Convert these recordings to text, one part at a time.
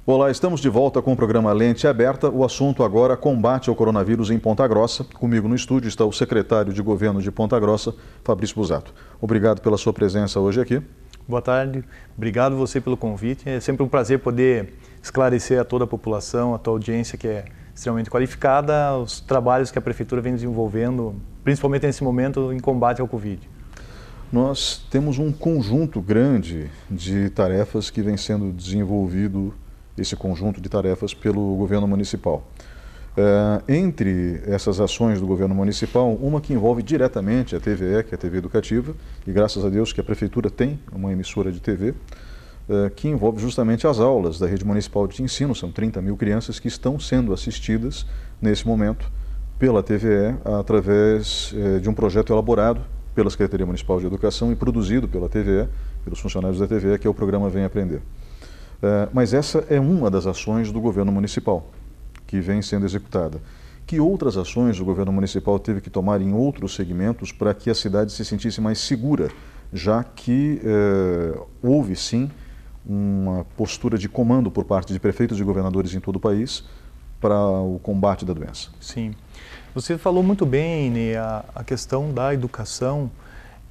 Olá, estamos de volta com o programa Lente Aberta. O assunto agora, combate ao coronavírus em Ponta Grossa. Comigo no estúdio está o secretário de Governo de Ponta Grossa, Fabrício Busato. Obrigado pela sua presença hoje aqui. Boa tarde, obrigado você pelo convite. É sempre um prazer poder esclarecer a toda a população, a tua audiência que é extremamente qualificada, os trabalhos que a Prefeitura vem desenvolvendo, principalmente nesse momento, em combate ao Covid. Nós temos um conjunto grande de tarefas que vem sendo desenvolvido, esse conjunto de tarefas, pelo governo municipal. Entre essas ações do governo municipal, uma que envolve diretamente a TVE, que é a TV Educativa, e graças a Deus que a Prefeitura tem uma emissora de TV, que envolve justamente as aulas da rede municipal de ensino. São 30 mil crianças que estão sendo assistidas nesse momento pela TVE através de um projeto elaborado pela Secretaria Municipal de Educação e produzido pela TVE, pelos funcionários da TVE, que é o programa Vem Aprender. Mas essa é uma das ações do governo municipal que vem sendo executada. Que outras ações o governo municipal teve que tomar em outros segmentos para que a cidade se sentisse mais segura, já que houve sim uma postura de comando por parte de prefeitos e governadores em todo o país para o combate da doença? Sim. Você falou muito bem, né, a questão da educação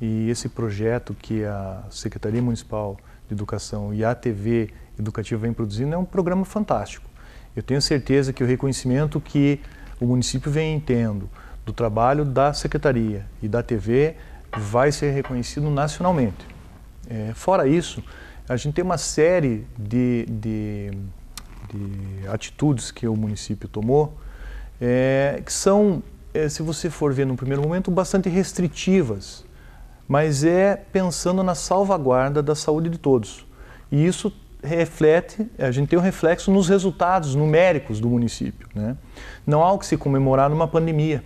e esse projeto que a Secretaria Municipal de Educação e a TV Educativa vem produzindo é um programa fantástico. Eu tenho certeza que o reconhecimento que o município vem tendo do trabalho da Secretaria e da TV vai ser reconhecido nacionalmente. Fora isso, a gente tem uma série de atitudes que o município tomou que são, se você for ver no primeiro momento, bastante restritivas, mas pensando na salvaguarda da saúde de todos. E isso reflete, a gente tem um reflexo nos resultados numéricos do município, né? Não há o que se comemorar numa pandemia,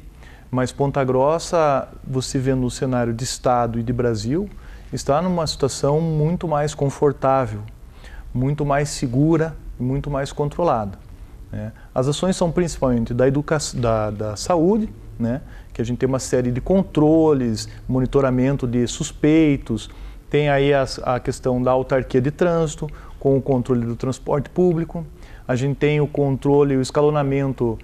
mas Ponta Grossa, você vendo o cenário de estado e de Brasil, está numa situação muito mais confortável, muito mais segura e muito mais controlada, né? As ações são principalmente da saúde, né? Que a gente tem uma série de controles, monitoramento de suspeitos, tem aí a questão da autarquia de trânsito, com o controle do transporte público, a gente tem o controle e o escalonamento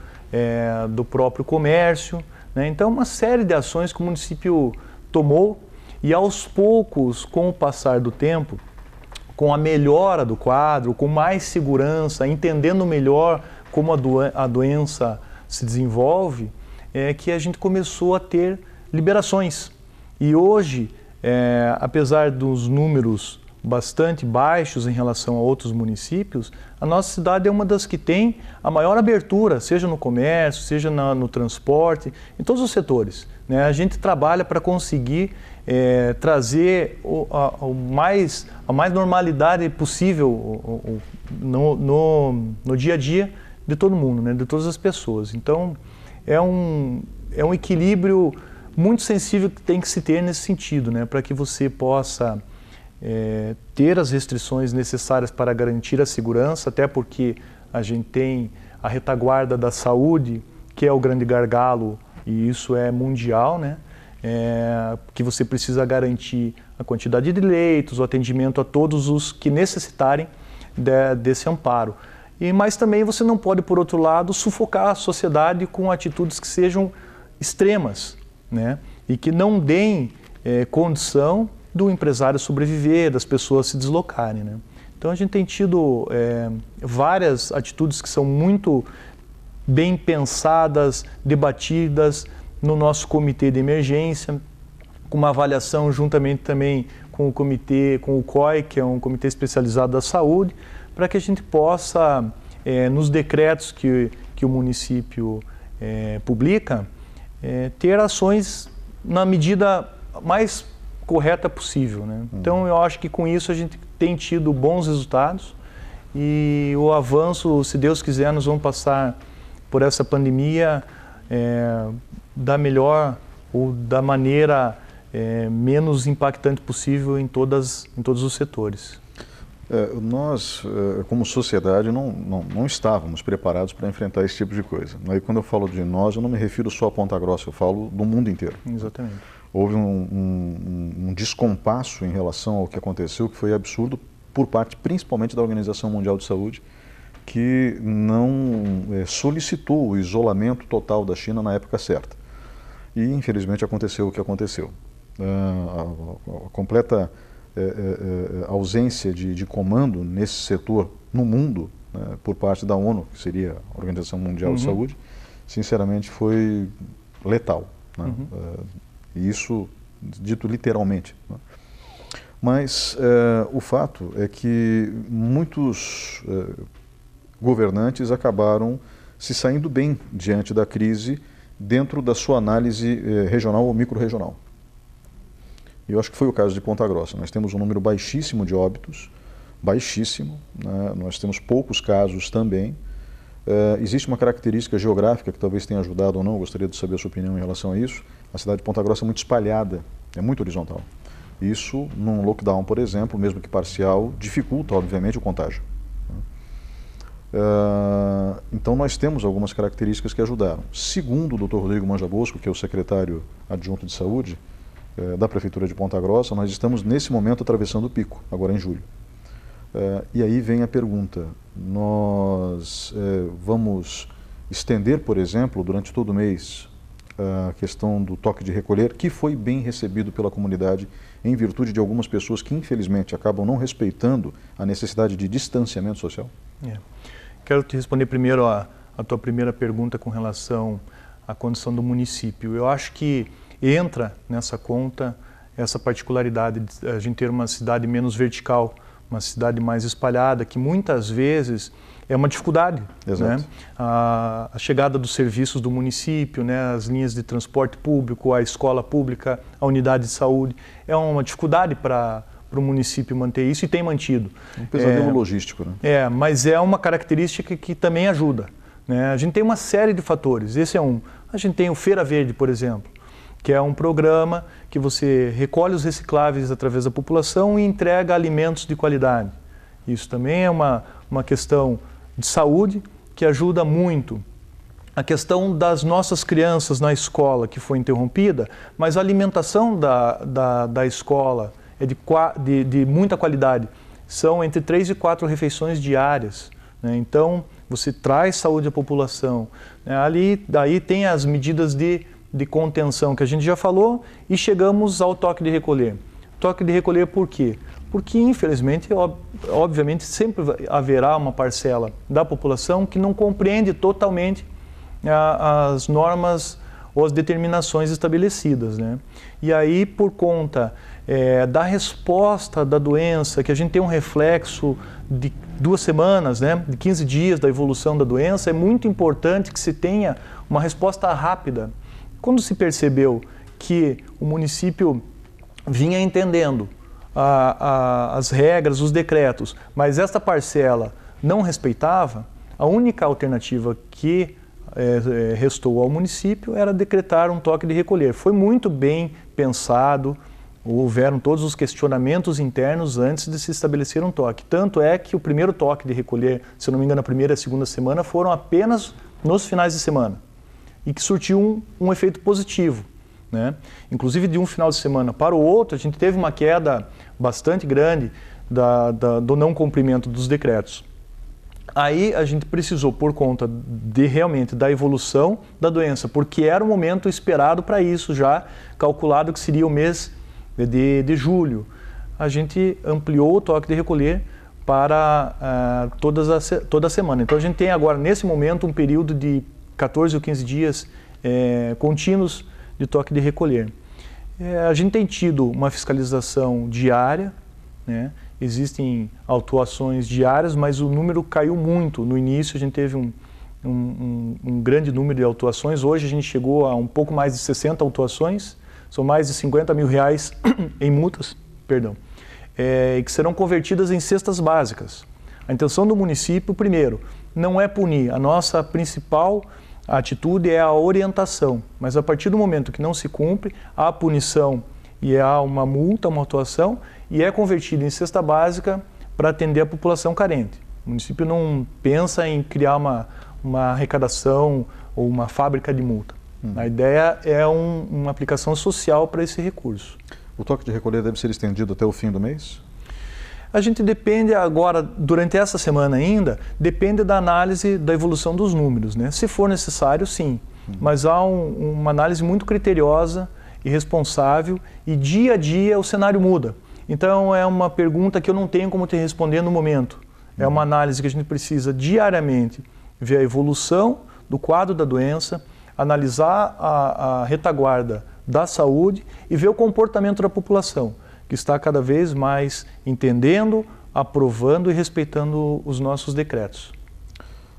do próprio comércio, né? Então, uma série de ações que o município tomou e, aos poucos, com o passar do tempo, com a melhora do quadro, com mais segurança, entendendo melhor como a doença se desenvolve, que a gente começou a ter liberações. E hoje, apesar dos números bastante baixos em relação a outros municípios, a nossa cidade é uma das que tem a maior abertura, seja no comércio, seja no transporte, em todos os setores, né? A gente trabalha para conseguir trazer a mais normalidade possível no dia a dia de todo mundo, né? De todas as pessoas. Então, é um equilíbrio muito sensível que tem que se ter nesse sentido, né? Para que você possa ter as restrições necessárias para garantir a segurança, até porque a gente tem a retaguarda da saúde, que é o grande gargalo, e isso é mundial, né? Que você precisa garantir a quantidade de leitos, o atendimento a todos os que necessitarem desse amparo. Mas também você não pode, por outro lado, sufocar a sociedade com atitudes que sejam extremas, né? E que não deem condição do empresário sobreviver, das pessoas se deslocarem, né? Então a gente tem tido várias atitudes que são muito bem pensadas, debatidas no nosso comitê de emergência, com uma avaliação juntamente também com o comitê, com o COI, que é um comitê especializado da saúde, para que a gente possa, nos decretos que o município publica, ter ações na medida mais correta possível, né? Então eu acho que com isso a gente tem tido bons resultados e o avanço, se Deus quiser, nós vamos passar por essa pandemia da melhor ou da maneira menos impactante possível em todos os setores. Nós, como sociedade, não estávamos preparados para enfrentar esse tipo de coisa. Aí, quando eu falo de nós, eu não me refiro só a Ponta Grossa, eu falo do mundo inteiro. Exatamente. Houve um descompasso em relação ao que aconteceu, que foi absurdo, por parte principalmente da Organização Mundial de Saúde, que não solicitou o isolamento total da China na época certa. E, infelizmente, aconteceu o que aconteceu. A completa ausência de comando nesse setor no mundo, né, por parte da ONU, que seria a Organização Mundial de Saúde, sinceramente foi letal, né? E isso dito literalmente, né? Mas o fato é que muitos governantes acabaram se saindo bem diante da crise dentro da sua análise regional ou micro-regional. E eu acho que foi o caso de Ponta Grossa. Nós temos um número baixíssimo de óbitos, baixíssimo, né? Nós temos poucos casos também. Existe uma característica geográfica que talvez tenha ajudado ou não, eu gostaria de saber a sua opinião em relação a isso. A cidade de Ponta Grossa é muito espalhada, é muito horizontal. Isso, num lockdown, por exemplo, mesmo que parcial, dificulta, obviamente, o contágio. Então, nós temos algumas características que ajudaram. Segundo o Dr. Rodrigo Manja Bosco, que é o secretário adjunto de saúde da Prefeitura de Ponta Grossa, nós estamos, nesse momento, atravessando o pico, agora em julho. E aí vem a pergunta, nós vamos estender, por exemplo, durante todo o mês, a questão do toque de recolher, que foi bem recebido pela comunidade, em virtude de algumas pessoas que, infelizmente, acabam não respeitando a necessidade de distanciamento social? Quero te responder primeiro a tua primeira pergunta com relação à condição do município. Eu acho que entra nessa conta essa particularidade de a gente ter uma cidade menos vertical, uma cidade mais espalhada, que muitas vezes é uma dificuldade, né? A chegada dos serviços do município, né? As linhas de transporte público, a escola pública, a unidade de saúde, é uma dificuldade para o município manter isso e tem mantido. Um pesadelo logístico, né? Mas é uma característica que também ajuda, né? A gente tem uma série de fatores, esse é um. A gente tem o Feira Verde, por exemplo, que é um programa que você recolhe os recicláveis através da população e entrega alimentos de qualidade. Isso também é uma questão de saúde que ajuda muito. A questão das nossas crianças na escola, que foi interrompida, mas a alimentação da escola é de muita qualidade. São entre 3 e 4 refeições diárias, né? Então, você traz saúde à população, né? Daí tem as medidas de contenção que a gente já falou e chegamos ao toque de recolher. Toque de recolher por quê? Porque, infelizmente, obviamente, sempre haverá uma parcela da população que não compreende totalmente as normas ou as determinações estabelecidas, né? E aí, por conta da resposta da doença, que a gente tem um reflexo de 2 semanas, né, de 15 dias da evolução da doença, é muito importante que se tenha uma resposta rápida. Quando se percebeu que o município vinha entendendo as regras, os decretos, mas esta parcela não respeitava, a única alternativa que restou ao município era decretar um toque de recolher. Foi muito bem pensado, houveram todos os questionamentos internos antes de se estabelecer um toque. Tanto é que o primeiro toque de recolher, se eu não me engano, a primeira e a segunda semana, foram apenas nos finais de semana. E que surtiu um efeito positivo, né? Inclusive, de um final de semana para o outro, a gente teve uma queda bastante grande do não cumprimento dos decretos. Aí a gente precisou, por conta realmente da evolução da doença, porque era o momento esperado para isso, já calculado que seria o mês de julho, a gente ampliou o toque de recolher para toda a semana. Então a gente tem agora, nesse momento, um período de 14 ou 15 dias contínuos de toque de recolher. A gente tem tido uma fiscalização diária, né? Existem autuações diárias, mas o número caiu muito. No início a gente teve um grande número de autuações, hoje a gente chegou a um pouco mais de 60 autuações, são mais de 50 mil reais em multas, que serão convertidas em cestas básicas. A intenção do município, primeiro, não é punir. A nossa principal atitude é a orientação, mas a partir do momento que não se cumpre, há punição e há uma multa, uma autuação, e é convertida em cesta básica para atender a população carente. O município não pensa em criar uma arrecadação ou uma fábrica de multa. A ideia é uma aplicação social para esse recurso. O toque de recolher deve ser estendido até o fim do mês? A gente depende agora, durante essa semana ainda, depende da análise da evolução dos números, né? Se for necessário, sim. Mas há uma análise muito criteriosa e responsável e dia a dia o cenário muda. Então é uma pergunta que eu não tenho como te responder no momento. É uma análise que a gente precisa diariamente ver a evolução do quadro da doença, analisar a retaguarda da saúde e ver o comportamento da população, que está cada vez mais entendendo, aprovando e respeitando os nossos decretos.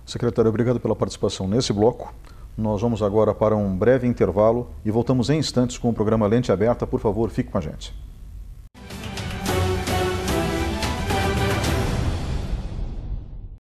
Secretário, obrigado pela participação nesse bloco. Nós vamos agora para um breve intervalo e voltamos em instantes com o programa Lente Aberta. Por favor, fique com a gente.